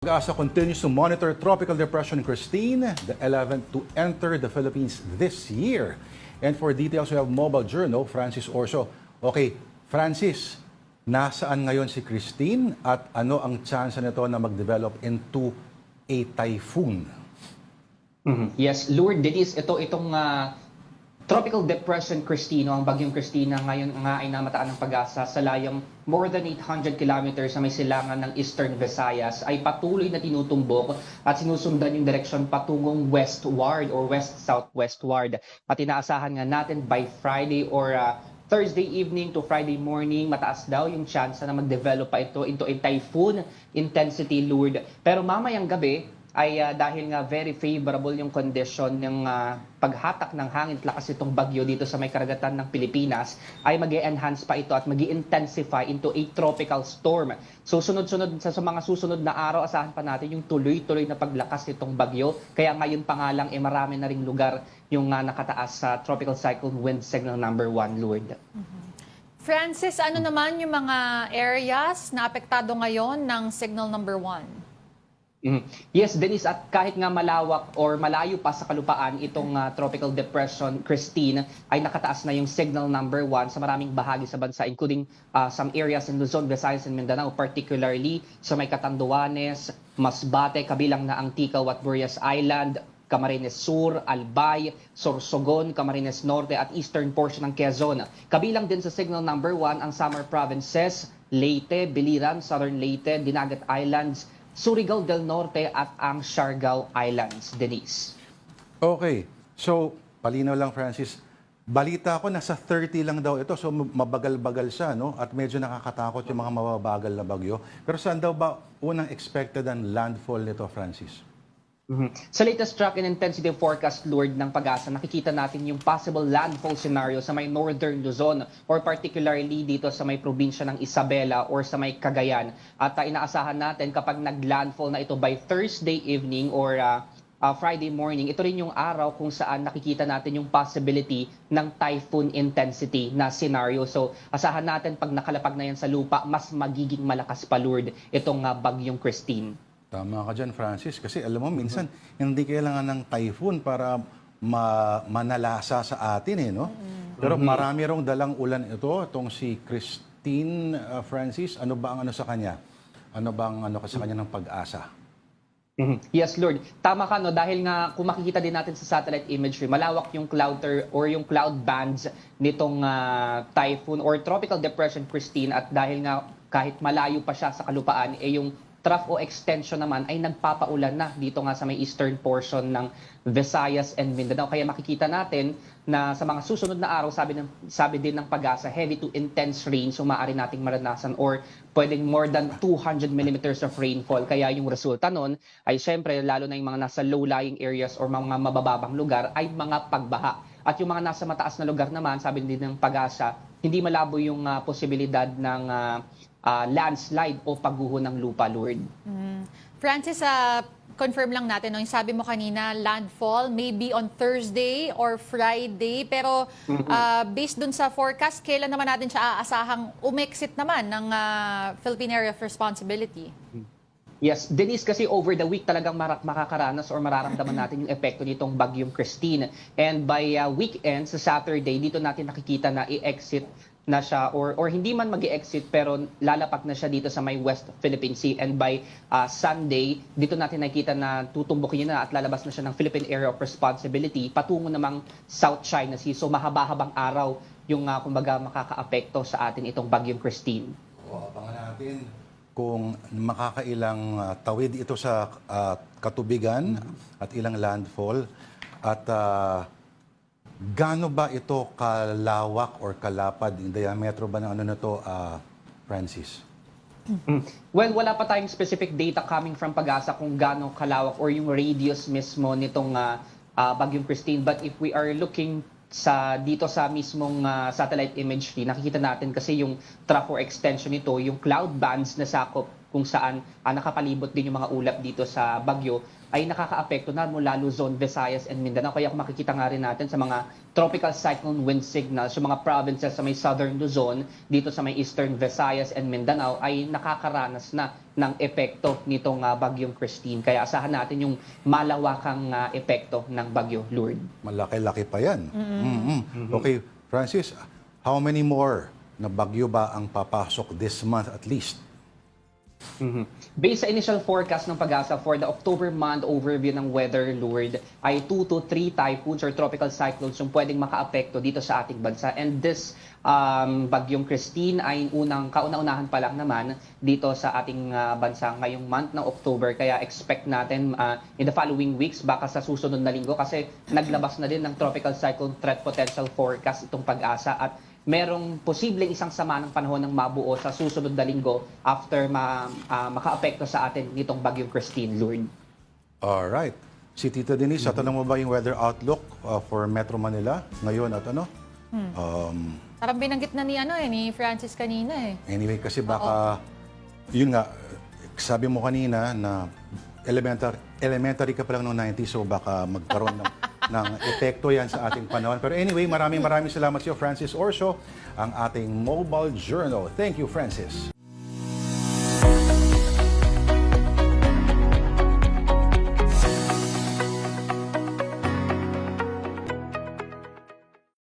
Pag-asa continues to monitor Tropical Depression Christine, the 11th to enter the Philippines this year. And for details, we have Mobile Journal, Francis Orso. Okay, Francis, nasaan ngayon si Christine at ano ang chance nito na mag-develop into a typhoon? Yes, Lord Denise, itong Tropical Depression Christine, ang bagyong Christina ngayon nga ay namataan ng pag-asa sa layong more than 800 kilometers sa may silangan ng Eastern Visayas ay patuloy na tinutumbok at sinusundan yung direksyon patungong westward or west-southwestward. At inaasahan nga natin by Friday or Thursday evening to Friday morning, mataas daw yung chance na mag-develop pa ito into a typhoon intensity, Lord. Pero mamayang gabi, ay dahil nga very favorable yung condition ng paghatak ng hangin at lakas itong bagyo dito sa may karagatan ng Pilipinas, ay mag-e-enhance pa ito at mag-i-intensify into a tropical storm. So sunod-sunod sa mga susunod na araw, asahan pa natin yung tuloy-tuloy na paglakas nitong bagyo. Kaya ngayon pa nga lang, marami na ring lugar yung nakataas sa tropical cyclone wind signal number 1, Lord. Francis, ano naman yung mga areas na apektado ngayon ng signal number 1? Yes, Denise, at kahit nga malawak or malayo pa sa kalupaan itong Tropical Depression Christine ay nakataas na yung signal number 1 sa maraming bahagi sa bansa, including some areas in Luzon, Visayas, and Mindanao, particularly sa may Catanduanes, Masbate, kabilang na ang Ticao at Burias Island, Camarines Sur, Albay, Sorsogon, Camarines Norte at eastern portion ng Quezon. Kabilang din sa signal number 1 ang Samar Provinces, Leyte, Biliran, Southern Leyte, Dinagat Islands, Surigao del Norte at ang Siargao Islands, Denise. Okay, so palinaw lang, Francis. Balita ko nasa 30 lang daw ito, so mabagal-bagal siya, no? At medyo nakakatakot yung mga mababagal na bagyo. Pero saan daw ba unang expected ang landfall nito, Francis? Sa latest track and intensity forecast, Lord, ng Pag-asa, nakikita natin yung possible landfall scenario sa may northern Luzon or particularly dito sa may probinsya ng Isabela or sa may Cagayan. At inaasahan natin kapag nag-landfall na ito by Thursday evening or Friday morning, ito rin yung araw kung saan nakikita natin yung possibility ng typhoon intensity na scenario. So asahan natin pag nakalapag na yan sa lupa, mas magiging malakas pa, Lord, itong bagyong Christine. Tama ka dyan, Francis. Kasi alam mo, minsan hindi kailangan ng typhoon para manalasa sa atin, no? Pero marami rong dalang ulan ito. Itong si Christine, Francis, ano ba ang ano sa kanya? Ano ba ang ano sa kanya ng Pag-asa? Yes, Lord. Tama ka, no? Dahil nga kung makikita din natin sa satellite imagery, malawak yung yung cloud bands nitong typhoon or tropical depression Christine, at dahil nga kahit malayo pa siya sa kalupaan, yung trough o extension naman ay nagpapaulan na dito nga sa may eastern portion ng Visayas and Mindanao. Kaya makikita natin na sa mga susunod na araw, sabi din ng Pag-asa, heavy to intense rain so maaari nating maranasan or pwedeng more than 200 millimeters of rainfall. Kaya yung resulta nun ay syempre lalo na yung mga nasa low-lying areas or mga mabababang lugar ay mga pagbaha. At yung mga nasa mataas na lugar naman, sabi din ng Pag-asa, hindi malabo yung posibilidad ng landslide o pagguho ng lupa, Lord. Francis, confirm lang natin, no? Yung sabi mo kanina, landfall maybe on Thursday or Friday. Pero based dun sa forecast, kailan naman natin siya aasahang umexit naman ng Philippine Area of Responsibility? Yes, Denise, kasi over the week talagang makakaranas or mararamdaman natin yung epekto nitong bagyong Christine. And by weekend, sa Saturday, dito natin nakikita na i-exit na siya or hindi man mag-exit pero lalapak na siya dito sa may West Philippine Sea, and by Sunday dito natin nakikita na tutumbukin niya na at lalabas na siya ng Philippine Area of Responsibility patungo namang South China Sea. So mahaba-habang araw yung kumbaga makakaapekto sa atin itong bagyong Christine. Abangan natin kung makakailang tawid ito sa katubigan at ilang landfall at gaano ba ito kalawak or kalapad, yung diametro ba ng ano na to, Francis? Well, wala pa tayong specific data coming from Pag-asa kung gaano kalawak or yung radius mismo nitong bagyong Christine. But if we are looking dito sa mismong satellite imagery, nakikita natin kasi yung trough or extension nito, yung cloud bands na sakop kung saan nakapalibot din yung mga ulap dito sa bagyo ay nakakaapekto na mula Luzon, Visayas, and Mindanao. Kaya kung makikita nga rin natin sa mga tropical cyclone wind signals, yung mga provinces sa may southern Luzon, dito sa may eastern Visayas and Mindanao, ay nakakaranas na ng epekto nitong bagyong Christine. Kaya asahan natin yung malawakang epekto ng bagyo, Lourdes. Malaki-laki pa yan. Okay, Francis, how many more na bagyo ba ang papasok this month at least? Based sa initial forecast ng Pag-asa for the October month overview ng weather, Lourdes, ay 2 to 3 typhoons or tropical cyclones yung pwedeng makaapekto dito sa ating bansa. And this bagyong Christine ay kauna-unahan pa lang naman dito sa ating bansa ngayong month ng October. Kaya expect natin in the following weeks, baka sa susunod na linggo, kasi naglabas na din ng tropical cyclone threat potential forecast itong Pag-asa, at merong posibleng isang sama ng panahon ng mabuo sa susunod na linggo after makaapekto sa atin nitong bagyong Christine, Lourdes. Alright. Si Tita Denise, tanong mo ba yung weather outlook for Metro Manila ngayon at ano? Parang binanggit na ni Francis kanina eh. Anyway, kasi baka, yun nga, sabi mo kanina na elementary ka pa lang noong 90s, so baka magkaroon ng epekto yan sa ating panahon. Pero anyway, maraming salamat sa iyo, Francis Orso, ang ating Mobile Journal. Thank you, Francis.